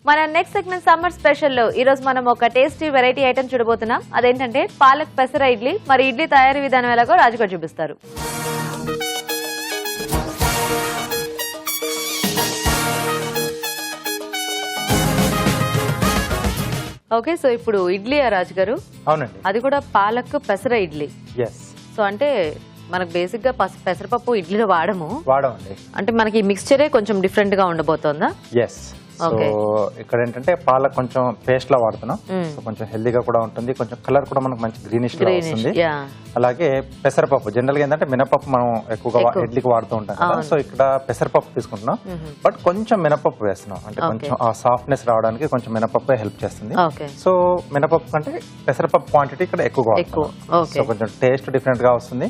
మన next segment summer special లో ఈ రోజు మనం ఒక టేస్టీ వెరైటీ ఐటమ్ చూడబోతున్నాం. అదేంటంటే పాలక్ పెసర ఇడ్లీ. మరి ఇడ్లీ తయారీ విధానం ఎలాగో రాజు గారు చూపిస్తారు. ఓకే, సో ఇప్పుడు ఇడ్లీ రాజు గారు. అవునండి, అది కూడా పాలక్ పెసర ఇడ్లీ. సో అంటే మనకు బేసిక్ గా పెసరపప్పు ఇడ్లీలో వాడమండి. అంటే మనకి మిక్స్చరే కొంచెం డిఫరెంట్ గా ఉండబోతోందా? సో ఇక్కడ ఏంటంటే పాలక్ కొంచెం పేస్ట్ లా వాడుతున్నాం. సో కొంచెం హెల్దీగా కూడా ఉంటుంది, కొంచెం కలర్ కూడా మనకు మంచి గ్రీనిష్ లో వస్తుంది. అలాగే పెసరపప్పు జనరల్ గా ఏంటంటే మినపప్పు మనం ఎక్కువగా ఇడ్లీకి వాడుతూ ఉంటాం కదా. సో ఇక్కడ పెసరపప్పు తీసుకుంటున్నాం, బట్ కొంచెం మినపప్పు వేస్తున్నాం. అంటే కొంచెం ఆ సాఫ్ట్నెస్ రావడానికి కొంచెం మినపప్పు హెల్ప్ చేస్తుంది. సో మినపప్పు కంటే పెసరపప్పు క్వాంటిటీ ఇక్కడ ఎక్కువగా వాడుతున్నాం. సో కొంచెం టేస్ట్ డిఫరెంట్ గా వస్తుంది.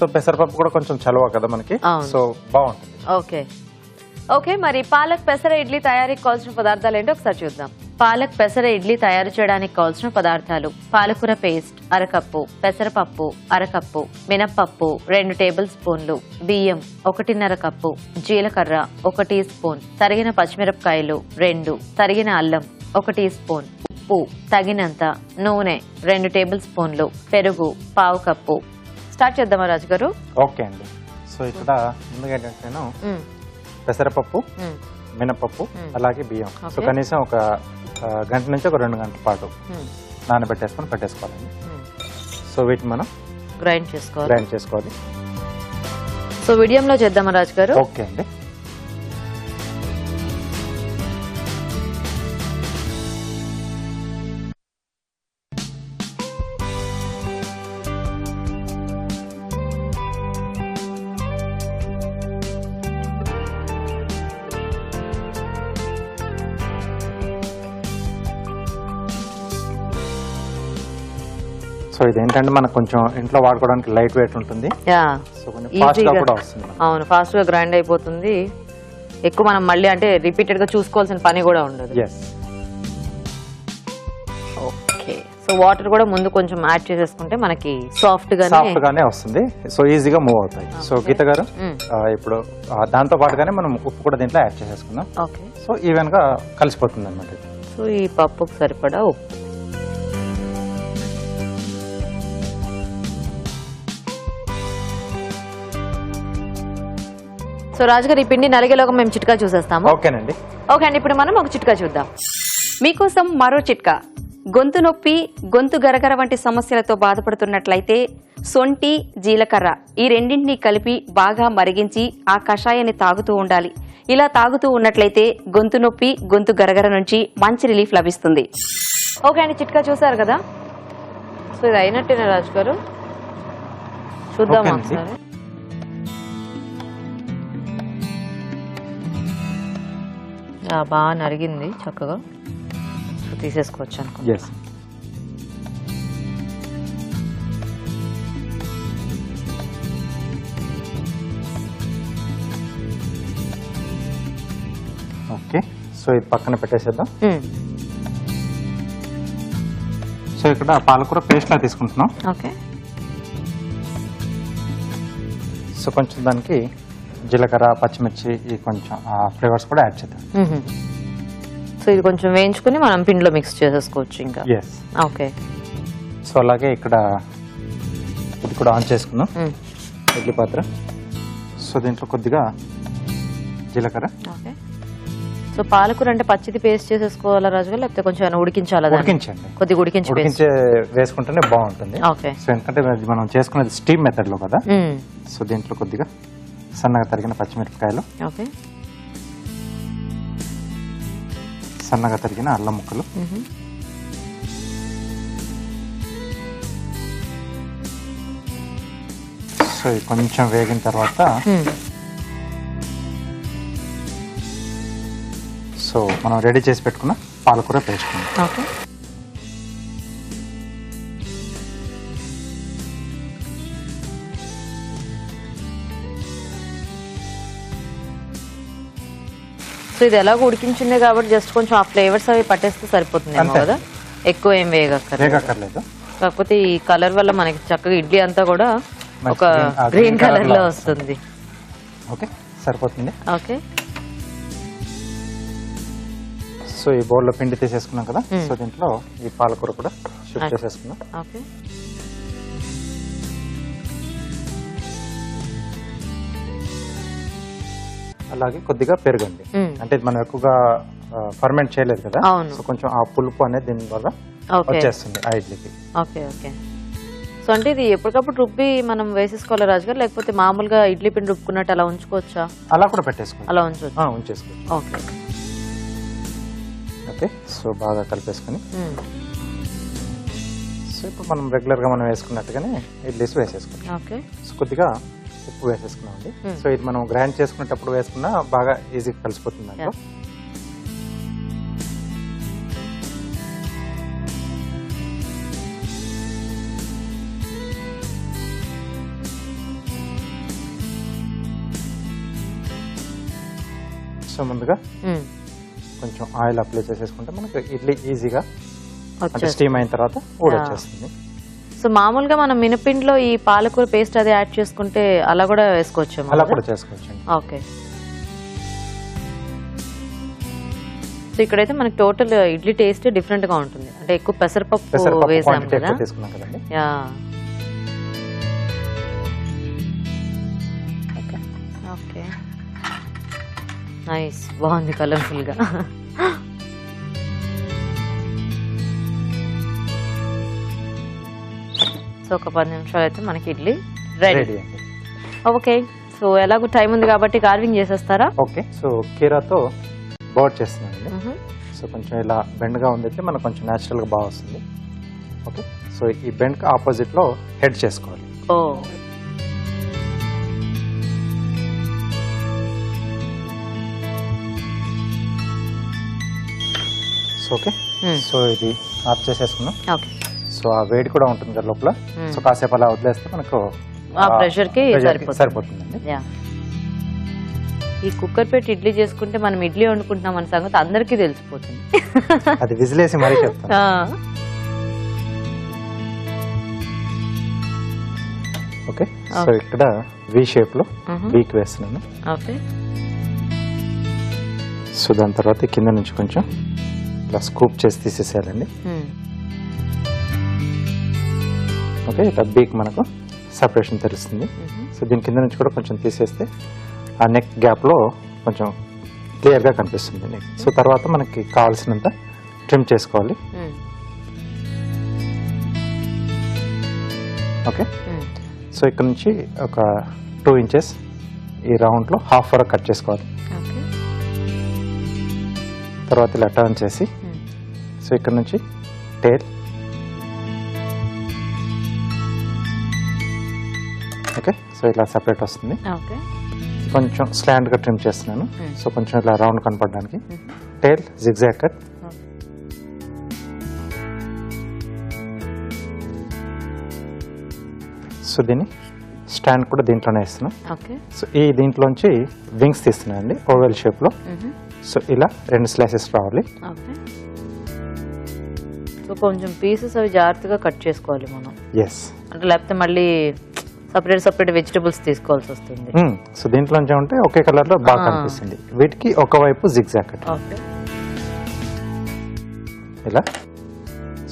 సో పెసరపప్పు కూడా కొంచెం చలువ కదా మనకి, సో బాగుంటుంది. ఓకే, మరి పాలక్ పెసర ఇడ్లీ తయారీకి కావాల్సిన పదార్థాలు ఏంటో ఒకసారి చూద్దాం. పాలక్ పెసర ఇడ్లీ తయారు చేయడానికి కావాల్సిన పదార్థాలు: పాలకూర పేస్ట్ అరకప్పు, పెసరపప్పు అరకప్పు, మినప్పప్పు 2 టేబుల్ స్పూన్లు, బియ్యం 1.5 కప్పు, జీలకర్ర 1 టీ స్పూన్, తరిగిన పచ్చిమిరపకాయలు 2, తరిగిన అల్లం 1 టీ స్పూన్, ఉప్పు తగినంత, నూనె 2 టేబుల్ స్పూన్లు, పెరుగు 1/2 కప్పు. స్టార్ట్ చేద్దామా రాజు గారు? ఓకే అండి. సో ఇక్కడ ముందుగా ఏంటంటే పెసరపప్పు, మినపప్పు, అలాగే బియ్యం. సో కనీసం ఒక గంట నుంచి ఒక 2 గంటల పాటు నానబెట్టేసుకొని పెట్టేసుకోవాలండి. సో వీటిని మనం గ్రైండ్ చేసుకోవాలి. సో మీడియంలో చేద్దామా రాజు గారు? ఓకే అండి. సో ఇదేంటంటే మనకు కొంచెం ఇంట్లో వాడుకోవడానికి లైట్ వెయిట్ ఉంటుంది. సో కొంచెం ఫాస్ట్ గా కూడా వస్తుంది. అవును, ఫాస్ట్ గా గ్రైండ్ అయిపోతుంది. ఎక్కువ మనం మళ్ళీ అంటే రిపీటెడ్ గా చూసుకోవాల్సిన పని కూడా ఉండదు. ఓకే, సో వాటర్ కూడా ముందు కొంచెం యాడ్ చేసేసుకుంటే మనకి సాఫ్ట్ గానే వస్తుంది. సో ఈజీగా మూవ్ అవుతాయి. సో గీత గారు ఇప్పుడు దాంతో పాటుగానే మనం ఉప్పు కూడా దీంట్లో యాడ్ చేసేసుకుందాం. ఓకే, సో ఈవెన్ గా కలిసిపోతుంది అన్నమాట. సో ఈ పప్పుకు సరిపడా ఉప్పు. సో రాజుగారు ఈ పిండి నలిగేలోగా మేము చిట్కా చూసేస్తాము. ఓకేనండి. ఓకే అండి, ఇప్పుడు మనం ఒక చిట్కా చూద్దాం. మీకోసం మరో చిట్కా. గొంతు నొప్పి, గొంతు గరగర వంటి సమస్యలతో బాధపడుతున్నట్లయితే సొంటి, జీలకర్ర ఈ రెండింటినీ కలిపి బాగా మరిగించి ఆ కషాయాన్ని తాగుతూ ఉండాలి. ఇలా తాగుతూ ఉన్నట్లయితే గొంతు నొప్పి, గొంతు గరగర నుంచి మంచి రిలీఫ్ లభిస్తుంది. ఓకే అండి, చిట్కా చూసారు కదా. సో ఇది అయినట్టేనా రాజు గారు? చూద్దాం ఒకసారి. బాగా నరిగింది చక్కగా. సో తీసేసుకోవచ్చు అనుకో. ఓకే, సో ఇది పక్కన పెట్టేసేద్దాం. సో ఇక్కడ పాలకూర పేస్ట్ లా తీసుకుంటున్నాం. ఓకే, సో కొంచెం దానికి జీలకర్ర, పచ్చిమిర్చి ఈ కొంచెం ఫ్లేవర్స్ కూడా యాడ్ చేద్దాం. సో ఇది కొంచెం వేయించుకుని మనం పిండిలో మిక్స్ చేసేసుకోవచ్చు ఇంకా. ఓకే, సో అలాగే ఇక్కడ ఇది కూడా ఆన్ చేసుకుందాం ఇడ్లీ పాత్ర. సో దీంట్లో కొద్దిగా జీలకర్ర. ఓకే, సో పాలకూర అంటే పచ్చిది పేస్ట్ చేసేసుకోవాలా రాజు గారు, లేకపోతే కొంచెం ఉడికించాలా? ఉడికించండి, కొద్దిగా ఉడికించి వేసుకుంటేనే బాగుంటుంది. ఓకే, సో ఎందుకంటే మనం చేసుకునేది స్టీమ్ మెథడ్ లో కదా. సో దీంట్లో కొద్దిగా సన్నగా తరిగిన పచ్చిమిరపకాయలు. ఓకే, సన్నగా తరిగిన అల్లం ముక్కలు. సో ఇది కొంచెం వేగిన తర్వాత సో మనం రెడీ చేసి పెట్టుకున్న పాలకూర పేస్ట్. ఓకే, సో ఇది ఎలాగో ఉడికించిందే కాబట్టి జస్ట్ కొంచెం ఆ ఫ్లేవర్స్ అవి పట్టేస్తే సరిపోతుంది కదా, ఎక్కువ ఏం వేగక్కర్లేదు. కాకపోతే ఈ కలర్ వల్ల మనకి చక్కగా ఇడ్లీ అంతా కూడా ఒక గ్రీన్ కలర్ లో వస్తుంది. ఓకే, సరిపోతుంది. ఓకే, సో ఈ బౌల్లో పిండి తీసేసుకున్నాం కదా, సో దీంట్లో ఈ పాలకూర కూడా షిఫ్ట్ చేసేసుకున్నాం. ఓకే. అలాగే కొద్దిగా పెరుగండి, అంటే ఇది మనం ఎక్కువగా ఫర్మెంట్ చేయలేదు కదా, సో కొంచెం ఆ పులుపు అనేది దీని వల్ల వచ్చేస్తుంది ఆ ఇడ్లీకి. Okay okay. సో అంటే ఇది ఎప్పటికప్పుడు రుబ్బి మనం వేసేసుకోవాలి రాజు గారు, లేకపోతే మామూలుగా ఇడ్లీ పిండి రుబ్బుకున్నట్టు అలా ఉంచుకోవచ్చా? అలా కూడా పెట్టేసుకోవాలి, అలా ఉంచవచ్చు. ఉంచేసుకోవచ్చు. Okay okay. సో బాగా కలిపేసుకుని, సో ఇప్పుడు మనం రెగ్యులర్గా మనం వేసుకున్నట్టుగానే ఇడ్లీస్ వేసేసుకోవాలి. ఓకే. సో కొద్దిగా ఉప్పు వేసేసుకున్నామండి. సో ఇది మనం గ్రైండ్ చేసుకునేటప్పుడు వేసుకున్నా బాగా ఈజీగా కలిసిపోతుంది దాంట్లో. సో ముందుగా కొంచెం ఆయిల్ అప్లై చేసేసుకుంటే మనకి ఇడ్లీ ఈజీగా అంటే స్టీమ్ అయిన తర్వాత ఊడొచ్చేస్తుంది. సో మామూలుగా మనం మినపిండిలో ఈ పాలకూర పేస్ట్ అది యాడ్ చేసుకుంటే అలా కూడా వేసుకోవచ్చు? అలా కూడా చేసుకోవచ్చు. ఓకే. సో ఇక్కడైతే మనకి టోటల్ ఇడ్లీ టేస్ట్ డిఫరెంట్ గా ఉంటుంది, అంటే ఎక్కువ పెసరపప్పు వేసాం కదా. యా. ఓకే. నైస్, బాగుంది కలర్ఫుల్ గా. సో ఒక 10 నిమిషాలు అయితే మనకి ఇడ్లీ రెడీ. ఓకే. సో ఎలాగో టైం ఉంది కాబట్టి కార్వింగ్ చేసేస్తారా? ఓకే. సో కీరాతో బౌట్ చేస్తున్నానండి. సో కొంచెం ఇలా బెండ్గా ఉందైతే మనకు కొంచెం న్యాచురల్గా బాగా వస్తుంది. ఓకే. సో ఈ బెండ్కి ఆపోజిట్లో హెడ్ చేసుకోవాలి. ఓ. ఓకే. సో ఇది ఆఫ్ చేసేసుకున్నాం. ఓకే. సో ఆ వేడి కూడా ఉంటుంది కదా లోపల, సో కాసేపు అలా వదిలేస్తే మనకు ఆ ప్రెషర్ కి సరిపోతుందండి. ఈ కుక్కర్ పెట్టి ఇడ్లీ చేసుకుంటే మనం ఇడ్లీ వండుకుంటున్నాం అనే సంగతి అందరికీ తెలిసిపోతుంది. అది విజిలేసి మరీ చెప్తాను. ఓకే. సో ఇక్కడ వి షేప్ లో వీక్ వేస్తున్నాను. ఓకే. సో దాని తర్వాత కింద నుంచి కొంచెం ఇలా స్కూప్ చేసి తీసేసేయాలండి. ఓకే. ఇట్లా బీక్ మనకు సపరేషన్ తెలుస్తుంది. సో దీని కింద నుంచి కూడా కొంచెం తీసేస్తే ఆ నెక్ గ్యాప్లో కొంచెం క్లియర్గా కనిపిస్తుంది నెక్. సో తర్వాత మనకి కావాల్సినంత ట్రిమ్ చేసుకోవాలి. ఓకే. సో ఇక్కడ నుంచి ఒక 2 ఇంచెస్ ఈ రౌండ్లో హాఫ్ వరకు కట్ చేసుకోవాలి. తర్వాత ఇలా టర్న్ చేసి, సో ఇక్కడ నుంచి టేల్, ఓకే. సో ఇలా సపరేట్ వస్తుంది. కొంచెం స్లాండ్గా ట్రిమ్ చేస్తున్నాను. సో కొంచెం ఇలా రౌండ్ కనపడడానికి. టేల్ జిగ్జాగ్ కట్. సో దీన్ని స్టాండ్ కూడా దీంట్లోనే ఇస్తున్నాను. సో ఈ దీంట్లోంచి వింగ్స్ తీస్తున్నానండి ఓవెల్ షేప్లో. సో ఇలా 2 స్లైసెస్ రావాలి. సో కొంచెం పీసెస్ అవి జాగ్రత్తగా కట్ చేసుకోవాలి మనం. ఎస్. అంటే లేకపోతే మళ్ళీ సపరేట్ వెజిటబుల్స్ తీసుకోవాల్సి వస్తుంది. సో దీంట్లోంచి ఉంటే ఒకే కలర్ లో బాగా కనిపిస్తుంది. వీటికి ఒకవైపు జిగ్జాగ్ కట్ ఇలా.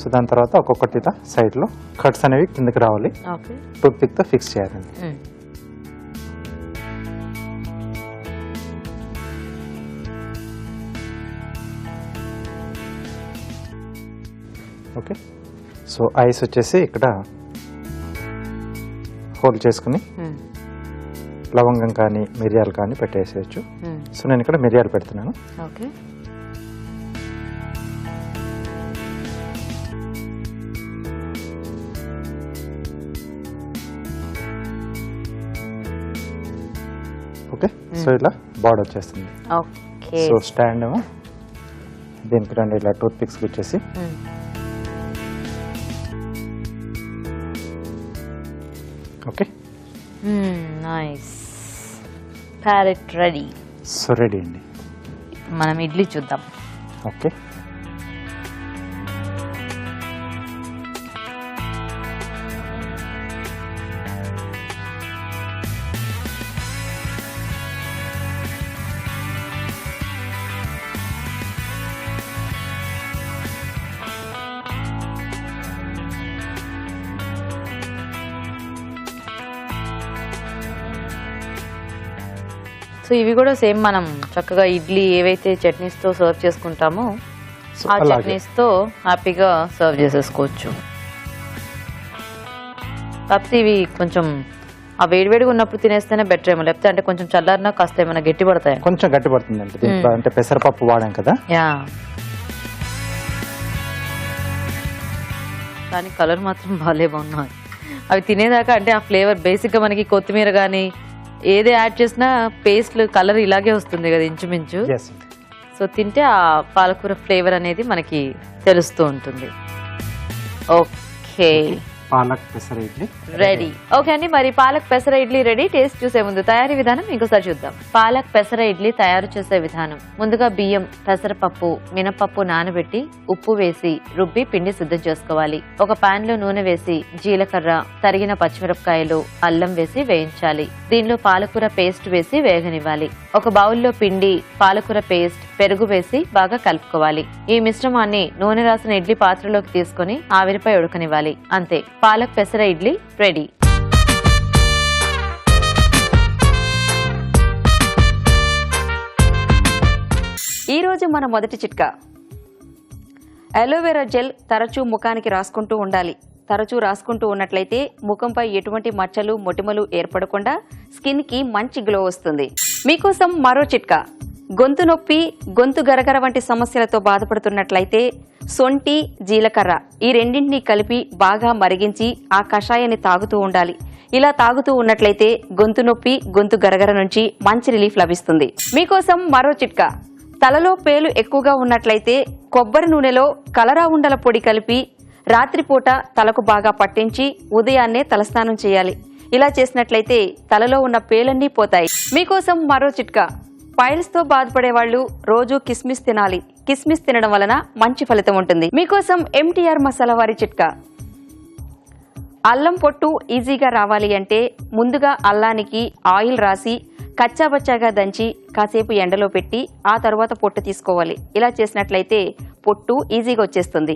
సో దాని తర్వాత ఒక్కొక్కటి ఇలా సైడ్ లో కట్స్ అనేవి కిందకి రావాలి. టూత్ పిక్ తో ఫిక్స్ చేయాలండి. ఓకే. సో ఐస్ వచ్చేసి ఇక్కడ హోల్ చేసుకుని లవంగం కానీ మిరియాలు కానీ పెట్టేసేయచ్చు. సో నేను ఇక్కడ మిరియాలు పెడుతున్నాను. ఓకే. ఓకే. సో ఇలా బార్డర్ వచ్చేస్తుంది. సో స్టాండ్ ఏమో దీనికి 2 ఇలా టూత్ పిక్స్ వచ్చేసి okay. Nice. Parrot ready. So ready అండి. మనం ఇడ్లీ చూద్దాం. ఓకే. సో ఇవి కూడా సేమ్ మనం చక్కగా ఇడ్లీ ఏవైతే చట్నీస్ తో సర్వ్ చేసుకుంటామో సో ఆ అలాగే చట్నీస్ తో హ్యాపీగా సర్వ్ చేసేసుకోవచ్చు. కాకపోతే ఇవి కొంచెం ఆ వేడివేడిగా ఉన్నప్పుడు తినేస్తేనే బెటర్ ఏమో, లేకపోతే అంటే కొంచెం చల్లారినా కాస్త ఏమైనా గట్టి పడతాయి. కొంచెం గట్టి పడుతుంది అంటే దీంట్లో అంటే పెసరపప్పు వాడాం కదా. యా, కానీ కలర్ మాత్రం బాగున్నాయి అవి తినేదాకా. అంటే ఆ ఫ్లేవర్ బేసిక్ గా మనకి కొత్తిమీర కానీ ఏది యాడ్ చేసినా పేస్ట్ కలర్ ఇలాగే వస్తుంది కదా ఇంచుమించు. Yes. సో తింటే ఆ పాలకూర ఫ్లేవర్ అనేది మనకి తెలుస్తూ ఉంటుంది. ఓకే, పాలక్ పెసర ఇడ్లీ రెడీ. ఓకే అండి, మరి పాలక్ పెసర ఇడ్లీ రెడీ. టేస్ట్ చూసే ముందు తయారీ విధానం ఇంకోసారి చూద్దాం. పాలక్ పెసర ఇడ్లీ తయారు చేసే విధానం: ముందుగా బియ్యం, పెసరపప్పు, మినపప్పు నానబెట్టి ఉప్పు వేసి రుబ్బి పిండి సిద్ధం చేసుకోవాలి. ఒక పాన్ లో నూనె వేసి జీలకర్ర, తరిగిన పచ్చిమిరపకాయలు, అల్లం వేసి వేయించాలి. దీనిలో పాలకూర పేస్ట్ వేసి వేగనివ్వాలి. ఒక బౌల్లో పిండి, పాలకూర పేస్ట్, పెరుగు వేసి బాగా కలుపుకోవాలి. ఈ మిశ్రమాన్ని నూనె రాసిన ఇడ్లీ పాత్రలోకి తీసుకుని ఆవిరిపై ఉడకనివ్వాలి. అంతే, పాలక్ పెసర ఇడ్లీ రెడీ. ఈ రోజు మన మొదటి చిట్కా: అలోవెరా జెల్ తరచూ ముఖానికి రాసుకుంటూ ఉండాలి. తరచూ రాసుకుంటూ ఉన్నట్లయితే ముఖంపై ఎటువంటి మచ్చలు, మొటిమలు ఏర్పడకుండా స్కిన్ కి మంచి గ్లో వస్తుంది. మీకోసం మరో చిట్కా: గొంతు నొప్పి, గొంతు గరగర వంటి సమస్యలతో బాధపడుతున్నట్లయితే సొంటి, జీలకర్ర ఈ రెండింటినీ కలిపి బాగా మరిగించి ఆ కషాయాన్ని తాగుతూ ఉండాలి. ఇలా తాగుతూ ఉన్నట్లయితే గొంతు నొప్పి, గొంతు గరగర నుంచి మంచి రిలీఫ్ లభిస్తుంది. మీకోసం మరో చిట్కా: తలలో పేలు ఎక్కువగా ఉన్నట్లయితే కొబ్బరి నూనెలో కలరా ఉండల పొడి కలిపి రాత్రిపూట తలకు బాగా పట్టించి ఉదయాన్నే తలస్నానం చేయాలి. ఇలా చేసినట్లయితే తలలో ఉన్న పేలన్నీ పోతాయి. మీకోసం మరో చిట్కా: పైల్స్ తో బాధపడే వాళ్ళు రోజు కిస్మిస్ తినాలి. కిస్మిస్ తినడం వలన మంచి ఫలితం ఉంటుంది. మీకోసం ఎంటీఆర్ మసాలా వారి చిట్కా: అల్లం పొట్టు ఈజీగా రావాలి అంటే ముందుగా అల్లానికి ఆయిల్ రాసి కచ్చాబచ్చాగా దంచి కాసేపు ఎండలో పెట్టి ఆ తర్వాత పొట్టు తీసుకోవాలి. ఇలా చేసినట్లయితే పొట్టు ఈజీగా వచ్చేస్తుంది.